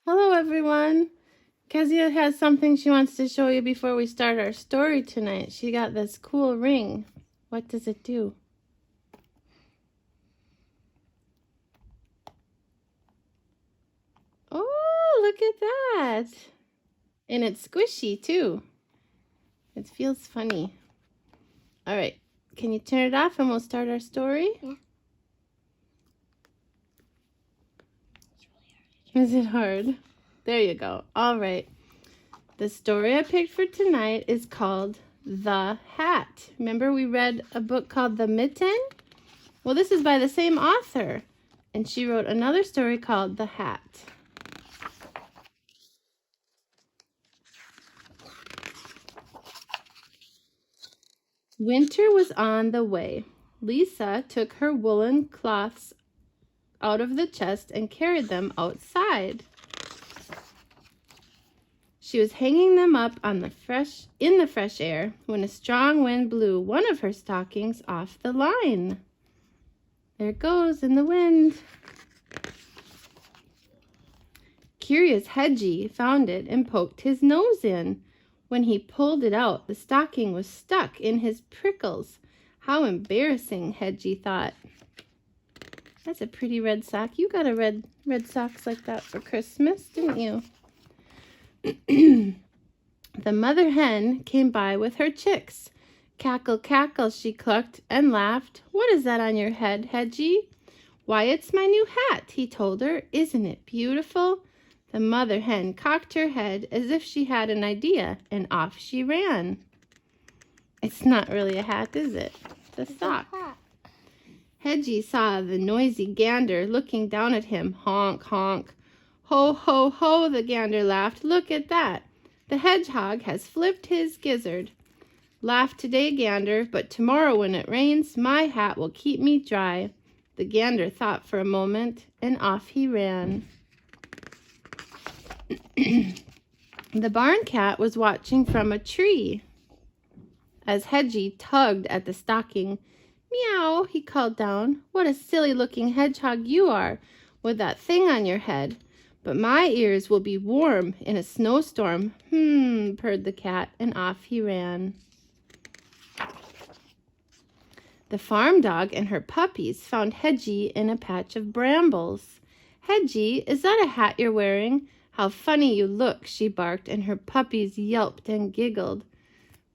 Hello, everyone. Kezia has something she wants to show you before we start our story tonight. She got this cool ring. What does it do? Oh, look at that. And it's squishy, too. It feels funny. All right. Can you turn it off and we'll start our story? Yeah. Is it hard? There you go. All right. The story I picked for tonight is called The Hat. Remember we read a book called The Mitten? Well, this is by the same author. And she wrote another story called The Hat. Winter was on the way. Lisa took her woolen cloths out of the chest and carried them outside. She was hanging them up in the fresh air when a strong wind blew one of her stockings off the line. There it goes in the wind. Curious Hedgie found it and poked his nose in. When he pulled it out, the stocking was stuck in his prickles. How embarrassing, Hedgie thought. That's a pretty red sock. You got a red socks like that for Christmas, didn't you? The mother hen came by with her chicks. Cackle, cackle, she clucked and laughed. What is that on your head, Hedgie? Why, it's my new hat, he told her. Isn't it beautiful? The mother hen cocked her head as if she had an idea, and off she ran. It's not really a hat, is it? It's a sock. Hedgie saw the noisy gander looking down at him. Honk, honk. Ho, ho, ho, the gander laughed. Look at that. The hedgehog has flipped his gizzard. Laugh today, gander, but tomorrow when it rains, my hat will keep me dry. The gander thought for a moment, and off he ran. The barn cat was watching from a tree. As Hedgie tugged at the stocking, meow, he called down. What a silly-looking hedgehog you are, with that thing on your head. But my ears will be warm in a snowstorm. Purred the cat, and off he ran. The farm dog and her puppies found Hedgie in a patch of brambles. Hedgie, is that a hat you're wearing? How funny you look, she barked, and her puppies yelped and giggled.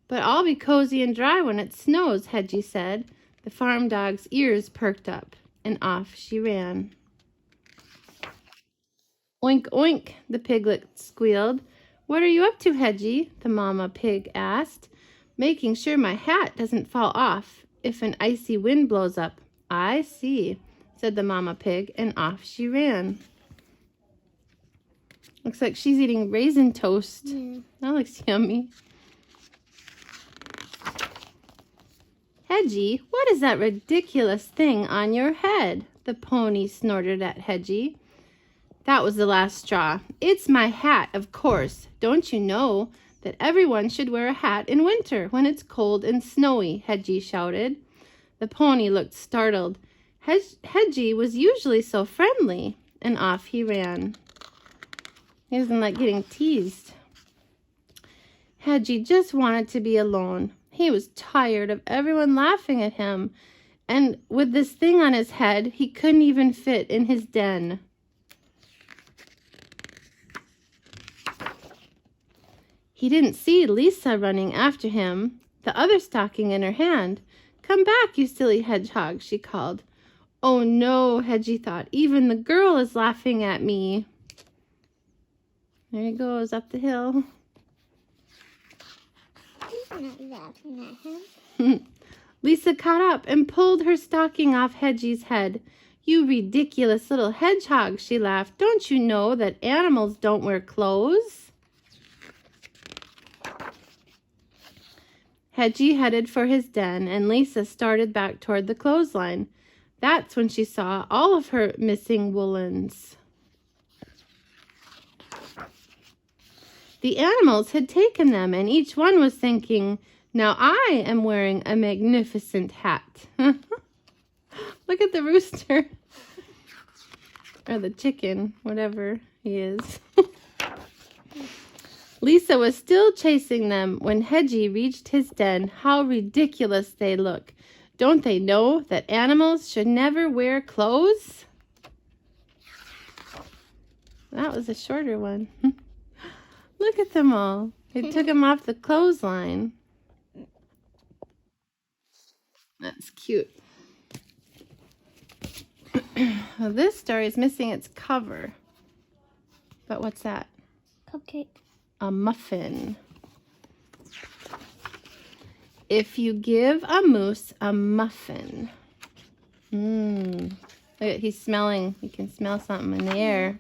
But I'll be cozy and dry when it snows, Hedgie said. The farm dog's ears perked up, and off she ran. Oink, oink, the piglet squealed. What are you up to, Hedgie? The mama pig asked. Making sure my hat doesn't fall off if an icy wind blows up. I see, said the mama pig, and off she ran. Looks like she's eating raisin toast. That looks yummy. Hedgie, what is that ridiculous thing on your head? The pony snorted at Hedgie. That was the last straw. It's my hat, of course. Don't you know that everyone should wear a hat in winter when it's cold and snowy, Hedgie shouted. The pony looked startled. Hedgie was usually so friendly, and off he ran. He doesn't like getting teased. Hedgie just wanted to be alone. He was tired of everyone laughing at him, and with this thing on his head, he couldn't even fit in his den. He didn't see Lisa running after him, the other stocking in her hand. Come back, you silly hedgehog, she called. Oh no, Hedgie thought, even the girl is laughing at me. There he goes up the hill. He's not laughing at him. Lisa caught up and pulled her stocking off Hedgie's head. You ridiculous little hedgehog, she laughed. Don't you know that animals don't wear clothes? Hedgie headed for his den, and Lisa started back toward the clothesline. That's when she saw all of her missing woolens. The animals had taken them, and each one was thinking, now I am wearing a magnificent hat. Look at the rooster. Or the chicken, whatever he is. Lisa was still chasing them when Hedgie reached his den. How ridiculous they look. Don't they know that animals should never wear clothes? That was a shorter one. Look at them all. They took him off the clothesline. That's cute. Well, this story is missing its cover. But what's that? Cupcake. A muffin. If you give a moose a muffin. Look at, he's smelling. You can smell something in the air.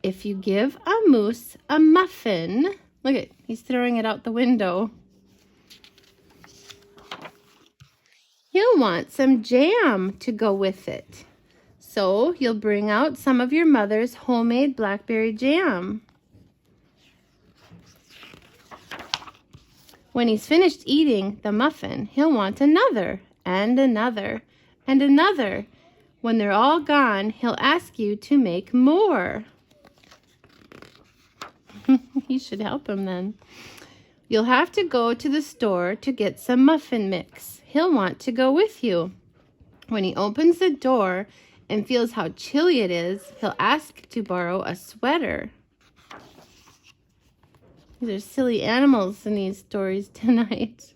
If you give a moose a muffin. Look at, he's throwing it out the window. He'll want some jam to go with it. So you'll bring out some of your mother's homemade blackberry jam. When he's finished eating the muffin, he'll want another, and another, and another. When they're all gone, he'll ask you to make more. You should help him then. You'll have to go to the store to get some muffin mix. He'll want to go with you. When he opens the door and feels how chilly it is, he'll ask to borrow a sweater. These are silly animals in these stories tonight.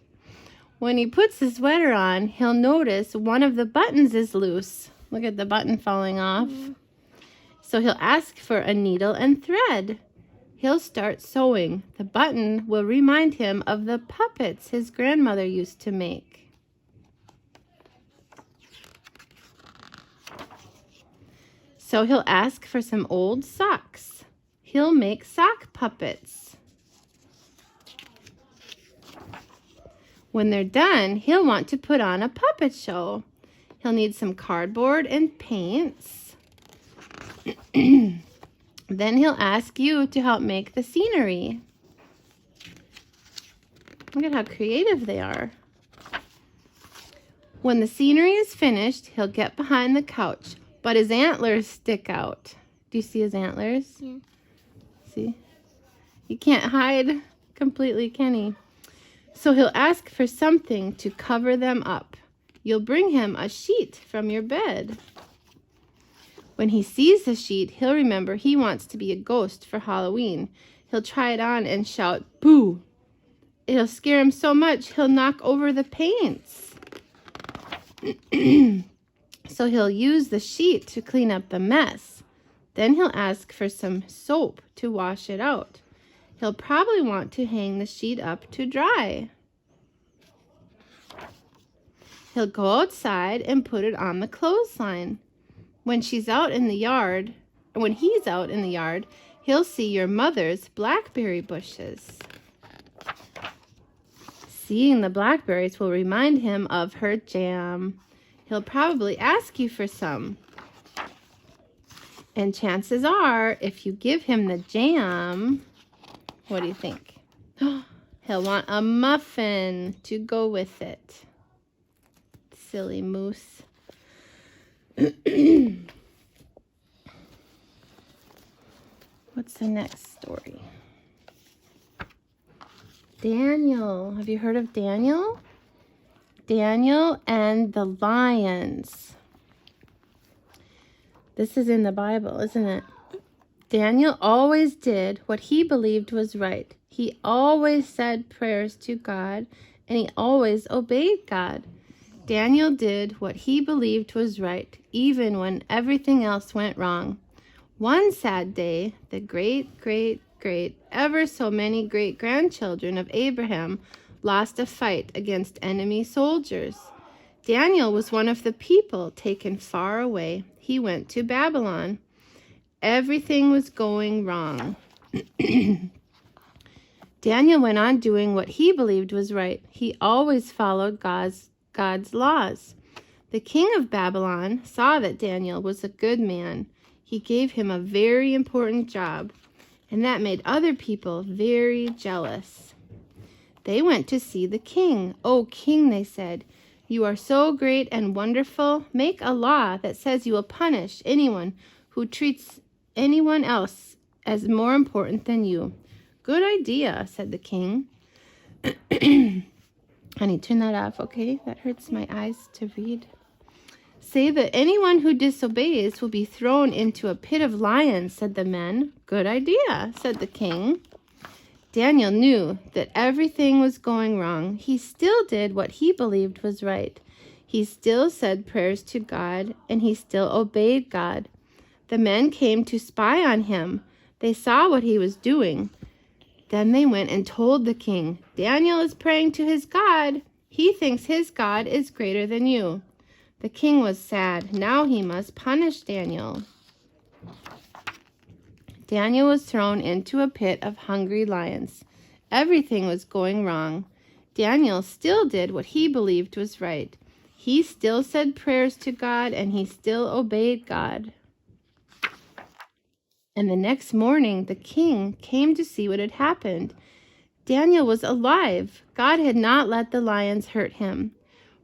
When he puts the sweater on, he'll notice one of the buttons is loose. Look at the button falling off. So he'll ask for a needle and thread. He'll start sewing. The button will remind him of the puppets his grandmother used to make. So he'll ask for some old socks. He'll make sock puppets. When they're done, he'll want to put on a puppet show. He'll need some cardboard and paints. Then he'll ask you to help make the scenery. Look at how creative they are. When the scenery is finished, he'll get behind the couch, but his antlers stick out. Do you see his antlers? Yeah. See? He can't hide completely, can he? So he'll ask for something to cover them up. You'll bring him a sheet from your bed. When he sees the sheet, he'll remember he wants to be a ghost for Halloween. He'll try it on and shout, "Boo!" It'll scare him so much he'll knock over the paints. So he'll use the sheet to clean up the mess. Then he'll ask for some soap to wash it out. He'll probably want to hang the sheet up to dry. He'll go outside and put it on the clothesline. When he's out in the yard, he'll see your mother's blackberry bushes. Seeing the blackberries will remind him of her jam. He'll probably ask you for some. And chances are, if you give him the jam, what do you think? He'll want a muffin to go with it. Silly moose. What's the next story? Daniel. Have you heard of Daniel? Daniel and the lions. This is in the Bible, isn't it? Daniel always did what he believed was right. He always said prayers to God, and he always obeyed God. Daniel did what he believed was right, even when everything else went wrong. One sad day, the great, ever so many great-grandchildren of Abraham lost a fight against enemy soldiers. Daniel was one of the people taken far away. He went to Babylon. Everything was going wrong. Daniel went on doing what he believed was right. He always followed God's laws. The king of Babylon saw that Daniel was a good man. He gave him a very important job, and that made other people very jealous. They went to see the king. "Oh, king," they said, you are so great and wonderful. Make a law that says you will punish anyone who treats anyone else as more important than you." "Good idea," said the king. Honey, turn that off, okay? That hurts my eyes to read. "Say that anyone who disobeys will be thrown into a pit of lions," said the men. "Good idea," said the king. Daniel knew that everything was going wrong. He still did what he believed was right. He still said prayers to God, and he still obeyed God. The men came to spy on him. They saw what he was doing. Then they went and told the king, "Daniel is praying to his God. He thinks his God is greater than you." The king was sad. Now he must punish Daniel. Daniel was thrown into a pit of hungry lions. Everything was going wrong. Daniel still did what he believed was right. He still said prayers to God, and he still obeyed God. And the next morning, the king came to see what had happened. Daniel was alive. God had not let the lions hurt him.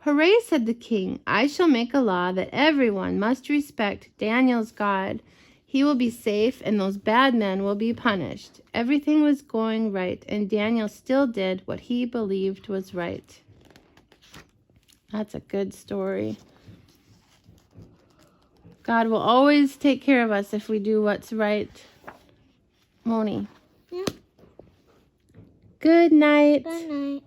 "Hooray," said the king. "I shall make a law that everyone must respect Daniel's God. He will be safe, and those bad men will be punished." Everything was going right, and Daniel still did what he believed was right. That's a good story. God will always take care of us if we do what's right. Moni. Yeah. Good night. Good night.